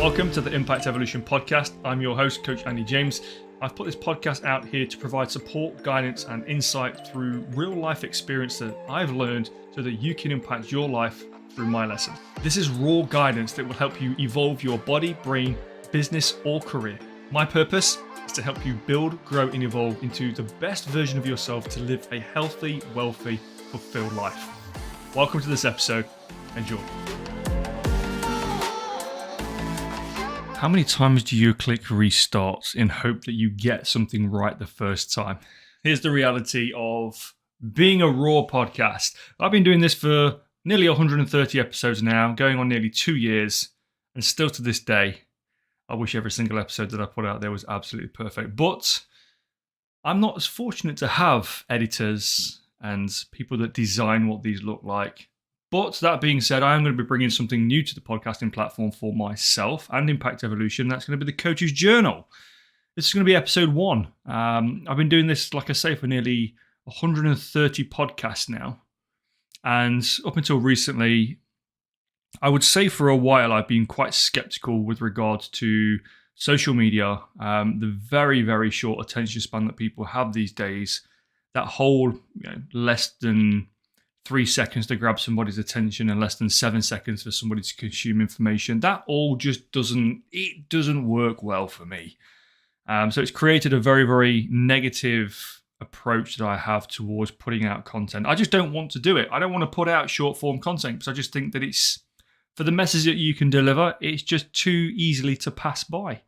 Welcome to the Impact Evolution podcast. I'm your host, Coach Andy James. I've put this podcast out here to provide support, guidance, and insight through real life experience that I've learned so that you can impact your life through my lessons. This is raw guidance that will help you evolve your body, brain, business, or career. My purpose is to help you build, grow, and evolve into the best version of yourself to live a healthy, wealthy, fulfilled life. Welcome to this episode. Enjoy. How many times do you click restart in hope that you get something right the first time? Here's the reality of being a raw podcast. I've been doing this for nearly 130 episodes now, going on nearly 2 years, and still to this day, I wish every single episode that I put out there was absolutely perfect. But I'm not as fortunate to have editors and people that design what these look like. But that being said, I am going to be bringing something new to the podcasting platform for myself and Impact Evolution. That's going to be the Coach's Journal. This is going to be episode 1. I've been doing this, like I say, for nearly 130 podcasts now. And up until recently, I would say for a while, I've been quite skeptical with regards to social media, the very, very short attention span that people have these days, that whole less than 3 seconds to grab somebody's attention and less than 7 seconds for somebody to consume information. That all just doesn't work well for me. So it's created a very, very negative approach that I have towards putting out content. I just don't want to do it. I don't want to put out short form content because I just think that it's, for the message that you can deliver, it's just too easily to pass by.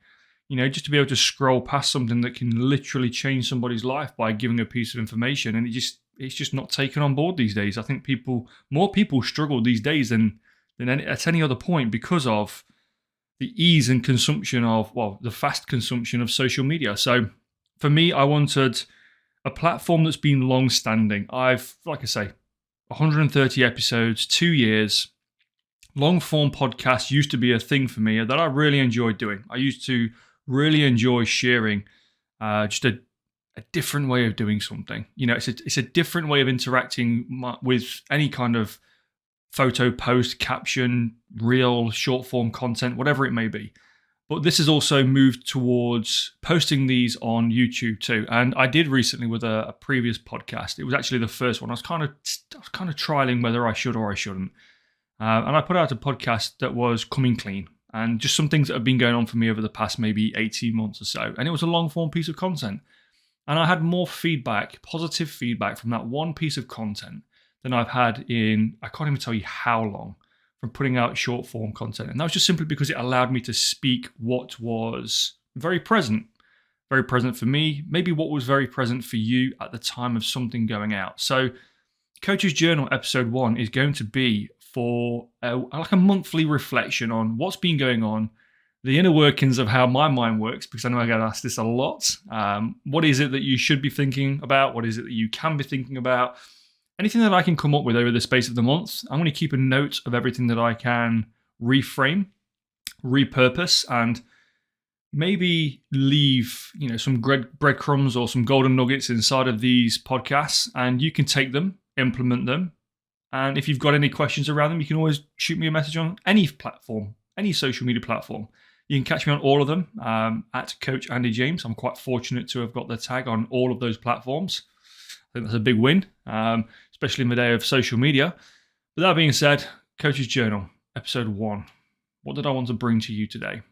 Just to be able to scroll past something that can literally change somebody's life by giving a piece of information, and it's just not taken on board these days. I think more people struggle these days than at any other point because of the ease and consumption of, the fast consumption of social media. So for me, I wanted a platform that's been long-standing. I've, like I say, 130 episodes, 2 years. Long-form podcasts used to be a thing for me that I really enjoyed doing. I used to really enjoy sharing just a different way of doing something. It's a different way of interacting with any kind of photo, post, caption, reel, short form content, whatever it may be. But this has also moved towards posting these on YouTube too. And I did recently with a previous podcast. It was actually the first one. I was kind of trialing whether I should or I shouldn't. And I put out a podcast that was coming clean and just some things that have been going on for me over the past maybe 18 months or so. And it was a long form piece of content. And I had more feedback, positive feedback from that one piece of content than I've had in, I can't even tell you how long, from putting out short form content. And that was just simply because it allowed me to speak what was very present for me, maybe what was very present for you at the time of something going out. So Coach's Journal episode 1 is going to be for a monthly reflection on what's been going on, the inner workings of how my mind works, because I know I get asked this a lot. What is it that you should be thinking about? What is it that you can be thinking about? Anything that I can come up with over the space of the month, I'm going to keep a note of everything that I can reframe, repurpose, and maybe leave some breadcrumbs or some golden nuggets inside of these podcasts, and you can take them, implement them. And if you've got any questions around them, you can always shoot me a message on any platform, any social media platform. You can catch me on all of them at Coach Andy James. I'm quite fortunate to have got the tag on all of those platforms. I think that's a big win, especially in the day of social media. But that being said, Coach's Journal, episode 1. What did I want to bring to you today?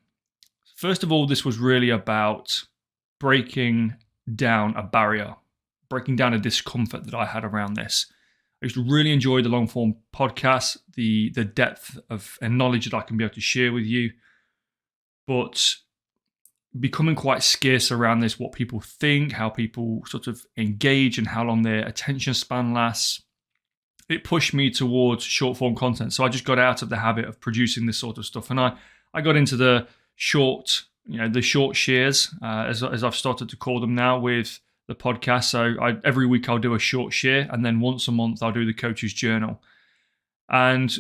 First of all, this was really about breaking down a barrier, breaking down a discomfort that I had around this. I used to really enjoy the long form podcasts, the depth of and knowledge that I can be able to share with you, but becoming quite scarce around this, what people think, how people sort of engage and how long their attention span lasts. It pushed me towards short form content. So I just got out of the habit of producing this sort of stuff. And I got into the short shares, as I've started to call them now with the podcast. So every week I'll do a short share, and then once a month I'll do the Coach's Journal. And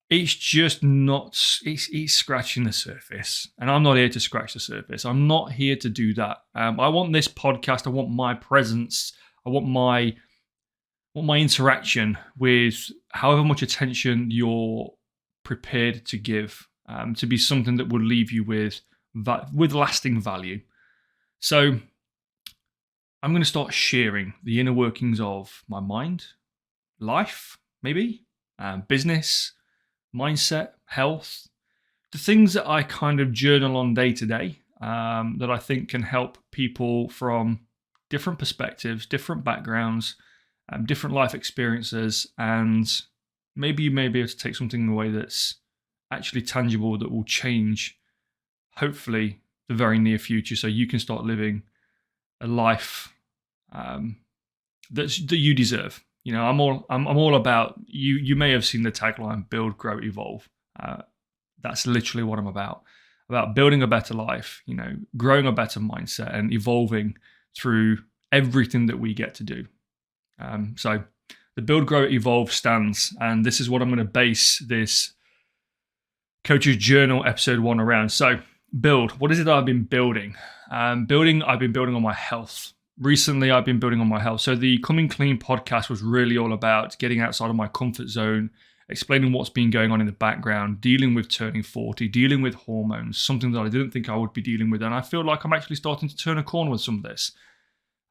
it's just not, it's scratching the surface. And I'm not here to scratch the surface. I'm not here to do that. I want this podcast, I want my presence, I want my interaction with however much attention you're prepared to give. to be something that would leave you with lasting value. So I'm going to start sharing the inner workings of my mind, life, maybe, business, mindset, health, the things that I kind of journal on day to day that I think can help people from different perspectives, different backgrounds, different life experiences, and maybe you may be able to take something away that's actually tangible that will change, hopefully, the very near future, so you can start living a life that you deserve. You know, I'm all about you. You may have seen the tagline: "Build, grow, evolve." That's literally what I'm about building a better life. You know, growing a better mindset and evolving through everything that we get to do. So the Build, Grow, Evolve stands, and this is what I'm going to base this Coach's Journal episode 1 around. So build. What is it that I've been building? I've been building on my health. Recently, I've been building on my health. So the Coming Clean podcast was really all about getting outside of my comfort zone, explaining what's been going on in the background, dealing with turning 40, dealing with hormones, something that I didn't think I would be dealing with. And I feel like I'm actually starting to turn a corner with some of this.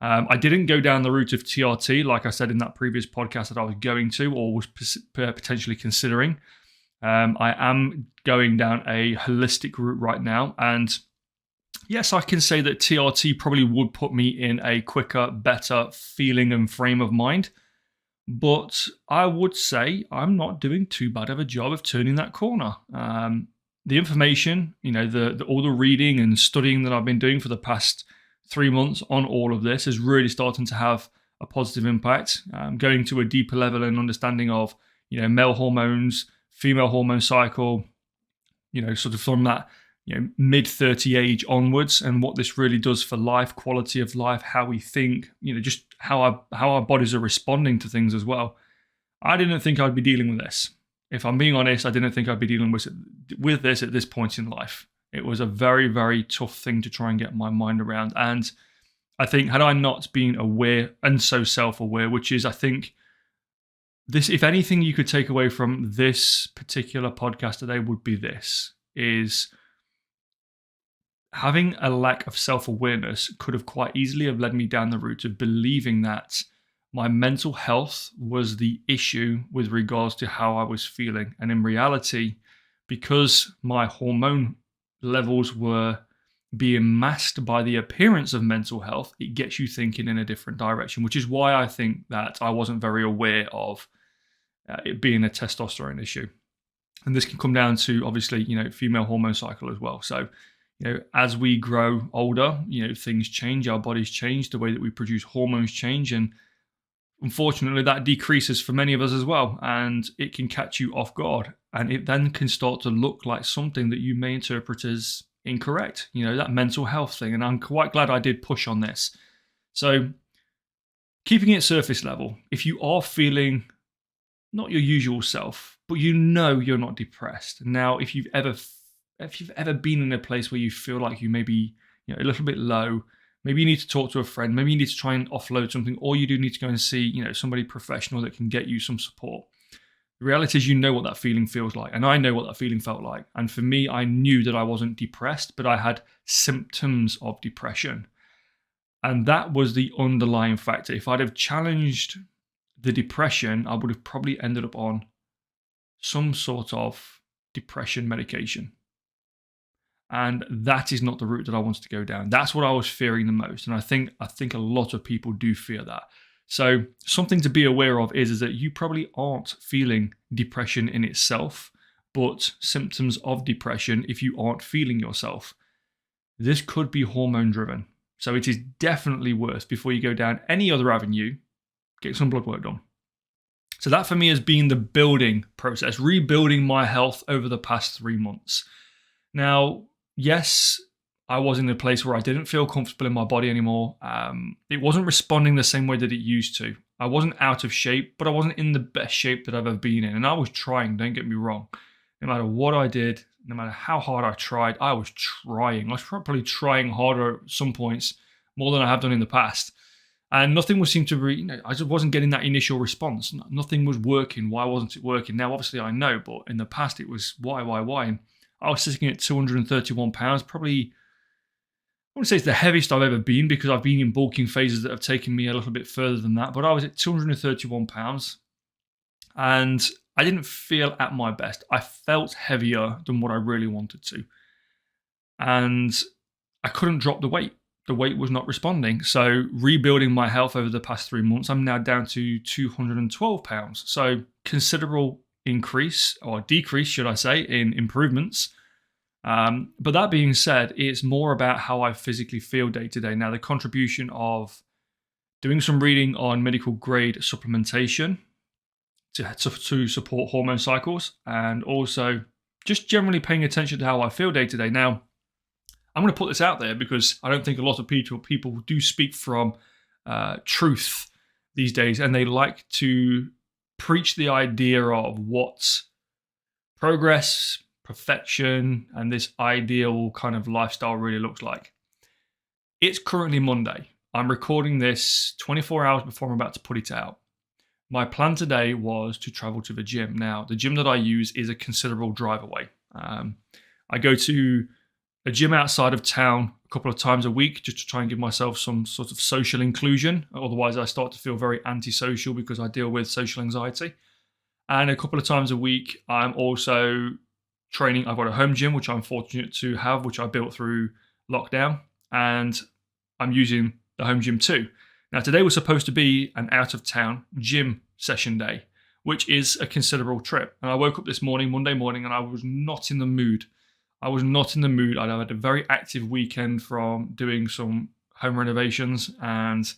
I didn't go down the route of TRT, like I said in that previous podcast that I was going to or was potentially considering. I am going down a holistic route right now. And yes, I can say that TRT probably would put me in a quicker, better feeling and frame of mind. But I would say I'm not doing too bad of a job of turning that corner. The information, you know, all the reading and studying that I've been doing for the past 3 months on all of this is really starting to have a positive impact. Going to a deeper level and understanding of, you know, male hormones, female hormone cycle, you know, sort of from that, you know, mid-30 age onwards, and what this really does for life, quality of life, how we think, you know, just how our bodies are responding to things as well. I didn't think I'd be dealing with this. If I'm being honest, I didn't think I'd be dealing with this at this point in life. It was a very, very tough thing to try and get my mind around. And I think had I not been aware and so self-aware, which is, I think, this, if anything you could take away from this particular podcast today would be this, is having a lack of self-awareness could have quite easily have led me down the route of believing that my mental health was the issue with regards to how I was feeling. And in reality, because my hormone levels were being masked by the appearance of mental health, it gets you thinking in a different direction, which is why I think that I wasn't very aware of it being a testosterone issue. And this can come down to, obviously, you know, female hormone cycle as well. So, you know, as we grow older, you know, things change, our bodies change, the way that we produce hormones change, and unfortunately that decreases for many of us as well, and it can catch you off guard, and it then can start to look like something that you may interpret as incorrect, you know, that mental health thing. And I'm quite glad I did push on this. So keeping it surface level, if you are feeling not your usual self, but you know you're not depressed. Now, if you've ever been in a place where you feel like you may be, you know, a little bit low, maybe you need to talk to a friend, maybe you need to try and offload something, or you do need to go and see, you know, somebody professional that can get you some support. The reality is, you know what that feeling feels like, and I know what that feeling felt like. And for me, I knew that I wasn't depressed, but I had symptoms of depression. And that was the underlying factor. If I'd have challenged the depression, I would have probably ended up on some sort of depression medication. And that is not the route that I wanted to go down. That's what I was fearing the most. And I think a lot of people do fear that. So something to be aware of is that you probably aren't feeling depression in itself, but symptoms of depression if you aren't feeling yourself. This could be hormone driven. So it is definitely worth, before you go down any other avenue, get some blood work done. So that for me has been the building process, rebuilding my health over the past 3 months. Now, yes, I was in a place where I didn't feel comfortable in my body anymore. It wasn't responding the same way that it used to. I wasn't out of shape, but I wasn't in the best shape that I've ever been in. And I was trying, don't get me wrong. No matter what I did, no matter how hard I tried, I was trying. I was probably trying harder at some points, more than I have done in the past. And nothing was seemed to be, you know, I just wasn't getting that initial response. Nothing was working. Why wasn't it working? Now, obviously I know, but in the past it was why? And I was sitting at 231 pounds, probably, I wouldn't say it's the heaviest I've ever been because I've been in bulking phases that have taken me a little bit further than that, but I was at 231 pounds and I didn't feel at my best. I felt heavier than what I really wanted to. And I couldn't drop the weight. The weight was not responding. So rebuilding my health over the past 3 months, I'm now down to 212 pounds. So considerable increase, or decrease, should I say, in improvements. But that being said, it's more about how I physically feel day to day. Now, the contribution of doing some reading on medical grade supplementation to support hormone cycles, and also just generally paying attention to how I feel day to day. Now, I'm going to put this out there because I don't think a lot of people do speak from truth these days, and they like to preach the idea of what progress, perfection, and this ideal kind of lifestyle really looks like. It's currently Monday. I'm recording this 24 hours before I'm about to put it out. My plan today was to travel to the gym. Now, the gym that I use is a considerable drive away. I go to a gym outside of town a couple of times a week just to try and give myself some sort of social inclusion. Otherwise, I start to feel very antisocial because I deal with social anxiety. And a couple of times a week, I'm also training. I've got a home gym, which I'm fortunate to have, which I built through lockdown. And I'm using the home gym too. Now, today was supposed to be an out-of-town gym session day, which is a considerable trip. And I woke up this morning, Monday morning, and I was not in the mood. I'd had a very active weekend from doing some home renovations, and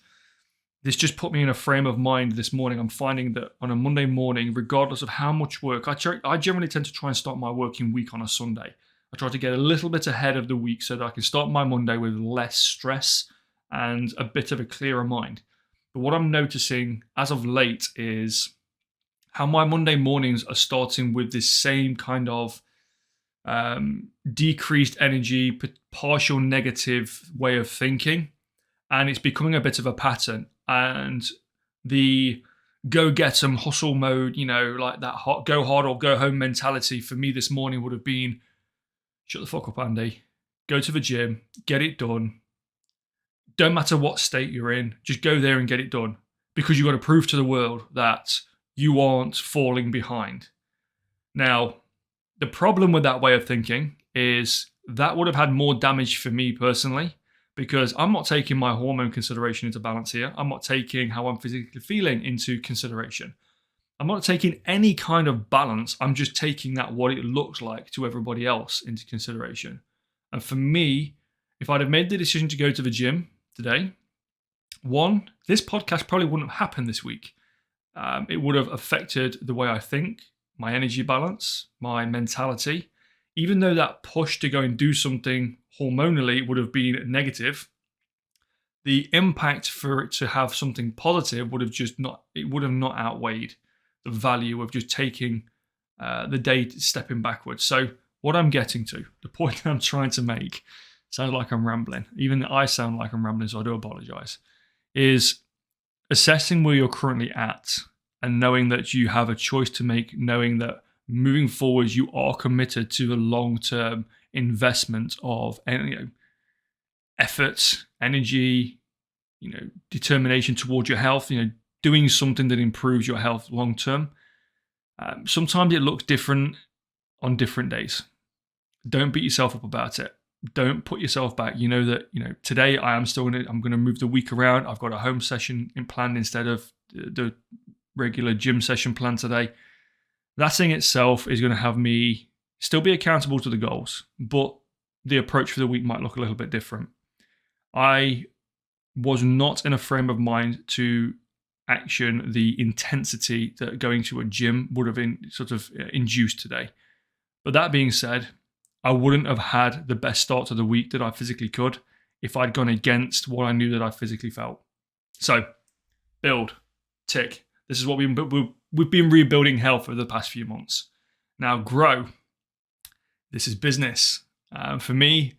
this just put me in a frame of mind this morning. I'm finding that on a Monday morning, regardless of how much work, I generally tend to try and start my working week on a Sunday. I try to get a little bit ahead of the week so that I can start my Monday with less stress and a bit of a clearer mind. But what I'm noticing as of late is how my Monday mornings are starting with this same kind of decreased energy, partial negative way of thinking, and it's becoming a bit of a pattern. And the go get 'em hustle mode, like that go hard or go home mentality for me this morning would have been, shut the fuck up, Andy, go to the gym, get it done. Don't matter what state you're in, just go there and get it done, because you've got to prove to the world that you aren't falling behind. Now, the problem with that way of thinking is that would have had more damage for me personally, because I'm not taking my hormone consideration into balance here. I'm not taking how I'm physically feeling into consideration. I'm not taking any kind of balance. I'm just taking that what it looks like to everybody else into consideration. And for me, if I'd have made the decision to go to the gym today, one, this podcast probably wouldn't have happened this week. It would have affected the way I think, my energy balance, my mentality. Even though that push to go and do something hormonally would have been negative, the impact for it to have something positive would have not outweighed the value of just taking the day stepping backwards. So what I'm getting to, the point I'm trying to make, sounds like I'm rambling. Even I sound like I'm rambling, so I do apologize, is assessing where you're currently at and knowing that you have a choice to make, knowing that moving forward, you are committed to the long-term investment of effort, energy, determination towards your health, doing something that improves your health long-term. Sometimes it looks different on different days. Don't beat yourself up about it. Don't put yourself back. You know that, today I'm going to move the week around. I've got a home session planned instead of the regular gym session planned today. That thing itself is going to have me still be accountable to the goals, but the approach for the week might look a little bit different. I was not in a frame of mind to action the intensity that going to a gym would have induced today. But that being said, I wouldn't have had the best start to the week that I physically could if I'd gone against what I knew that I physically felt. So, build, tick. This is what we've been rebuilding health over the past few months. Now, grow. This is business. For me,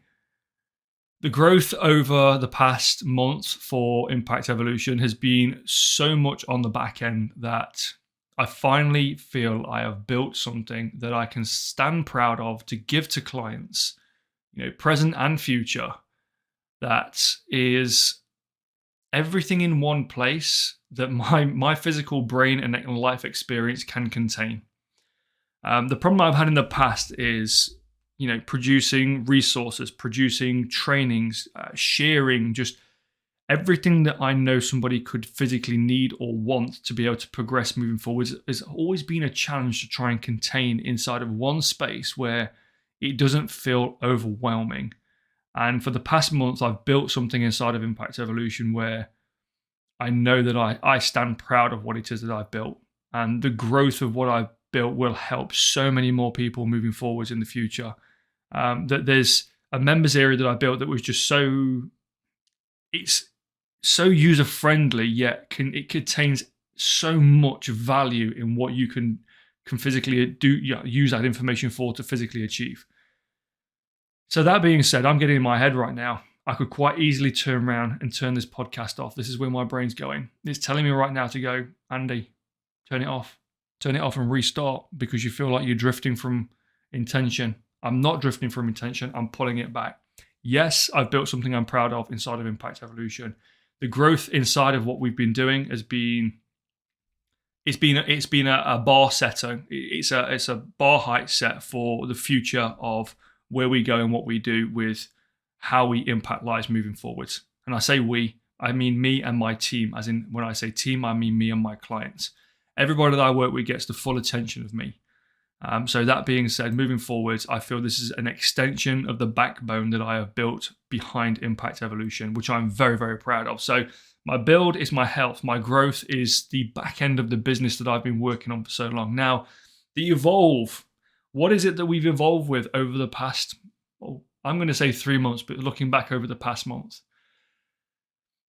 the growth over the past month for Impact Evolution has been so much on the back end that I finally feel I have built something that I can stand proud of to give to clients, present and future, that is everything in one place that my physical brain and life experience can contain. The problem I've had in the past is, producing resources, producing trainings, sharing, just everything that I know somebody could physically need or want to be able to progress moving forward has always been a challenge to try and contain inside of one space where it doesn't feel overwhelming. And for the past month, I've built something inside of Impact Evolution where I know that I stand proud of what it is that I've built. And the growth of what I've built will help so many more people moving forwards in the future. That there's a members area that I built that was just it's so user friendly, yet it contains so much value in what you can physically do, use that information for to physically achieve. So that being said, I'm getting in my head right now. I could quite easily turn around and turn this podcast off. This is where my brain's going. It's telling me right now to go, Andy, turn it off. Turn it off and restart because you feel like you're drifting from intention. I'm not drifting from intention. I'm pulling it back. Yes, I've built something I'm proud of inside of Impact Evolution. The growth inside of what we've been doing has been a bar setter. It's a bar height set for the future of where we go and what we do with how we impact lives moving forwards. And I say we, I mean me and my team. As in, when I say team, I mean me and my clients. Everybody that I work with gets the full attention of me. So that being said, moving forwards, I feel this is an extension of the backbone that I have built behind Impact Evolution, which I'm very, very proud of. So my build is my health. My growth is the back end of the business that I've been working on for so long. Now, the evolve. What is it that we've evolved with over the past, I'm going to say 3 months, but looking back over the past month?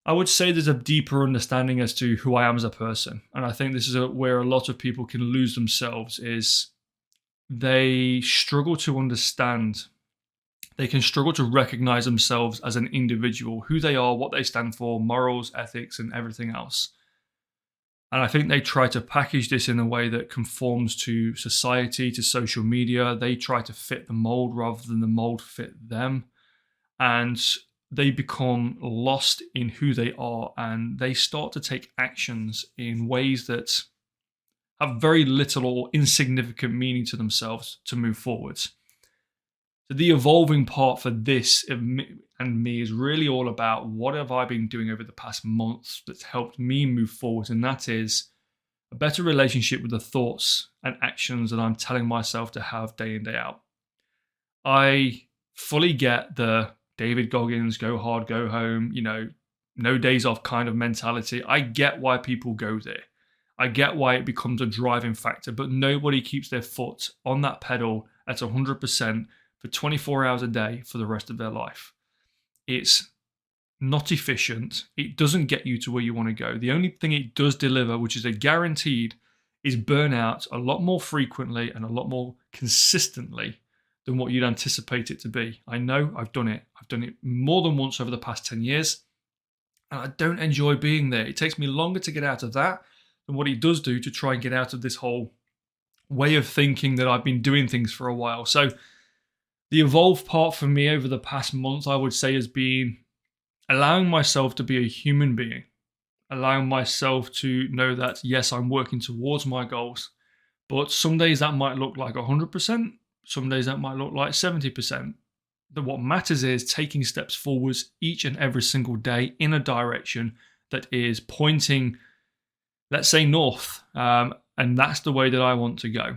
I would say there's a deeper understanding as to who I am as a person. And I think this is where a lot of people can lose themselves is they struggle to understand. They can struggle to recognize themselves as an individual, who they are, what they stand for, morals, ethics, and everything else. And I think they try to package this in a way that conforms to society, to social media. They try to fit the mold rather than the mold fit them. And they become lost in who they are and they start to take actions in ways that have very little or insignificant meaning to themselves to move forwards. So the evolving part for this and me is really all about what have I been doing over the past months that's helped me move forward, and that is a better relationship with the thoughts and actions that I'm telling myself to have day in, day out. I fully get the David Goggins, go hard, go home, no days off kind of mentality. I get why people go there. I get why it becomes a driving factor, but nobody keeps their foot on that pedal at 100% for 24 hours a day for the rest of their life. It's not efficient. It doesn't get you to where you want to go. The only thing it does deliver, which is a guaranteed, is burnout a lot more frequently and a lot more consistently than what you'd anticipate it to be. I know, I've done it. I've done it more than once over the past 10 years, and I don't enjoy being there. It takes me longer to get out of that than what it does do to try and get out of this whole way of thinking that I've been doing things for a while. So the evolved part for me over the past month, I would say, has been allowing myself to be a human being, allowing myself to know that, yes, I'm working towards my goals, but some days that might look like 100%, some days that might look like 70%. But what matters is taking steps forwards each and every single day in a direction that is pointing, let's say, north. And that's the way that I want to go.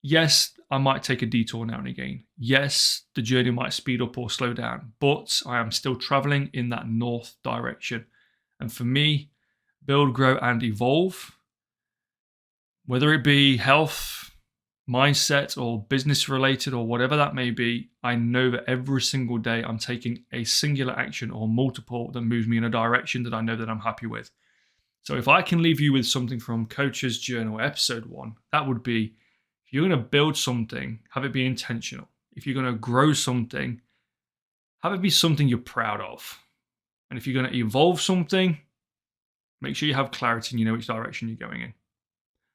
Yes, I might take a detour now and again. Yes, the journey might speed up or slow down, but I am still traveling in that north direction. And for me, build, grow, and evolve, whether it be health, mindset, or business related, or whatever that may be, I know that every single day I'm taking a singular action or multiple that moves me in a direction that I know that I'm happy with. So if I can leave you with something from Coach's Journal episode 1, that would be, if you're going to build something, have it be intentional. If you're going to grow something, have it be something you're proud of. And if you're going to evolve something, make sure you have clarity and you know which direction you're going in.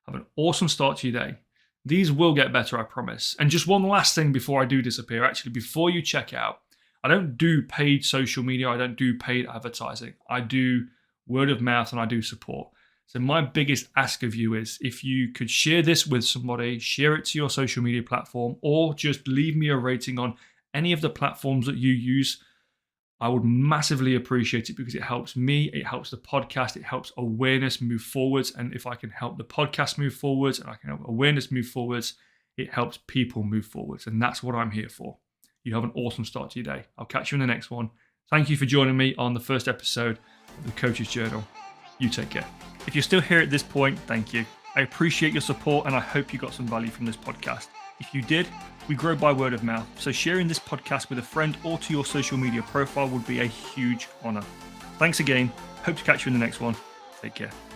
Have an awesome start to your day. These will get better, I promise. And just one last thing before I do disappear, actually, before you check out, I don't do paid social media. I don't do paid advertising. I do word of mouth and I do support. So my biggest ask of you is if you could share this with somebody, share it to your social media platform, or just leave me a rating on any of the platforms that you use. I would massively appreciate it because it helps me, it helps the podcast, it helps awareness move forwards. And if I can help the podcast move forwards and I can help awareness move forwards, it helps people move forwards. And that's what I'm here for. You have an awesome start to your day. I'll catch you in the next one. Thank you for joining me on the first episode of the Coach's Journal. You take care. If you're still here at this point, thank you. I appreciate your support and I hope you got some value from this podcast. If you did, we grow by word of mouth, so sharing this podcast with a friend or to your social media profile would be a huge honor. Thanks again. Hope to catch you in the next one. Take care.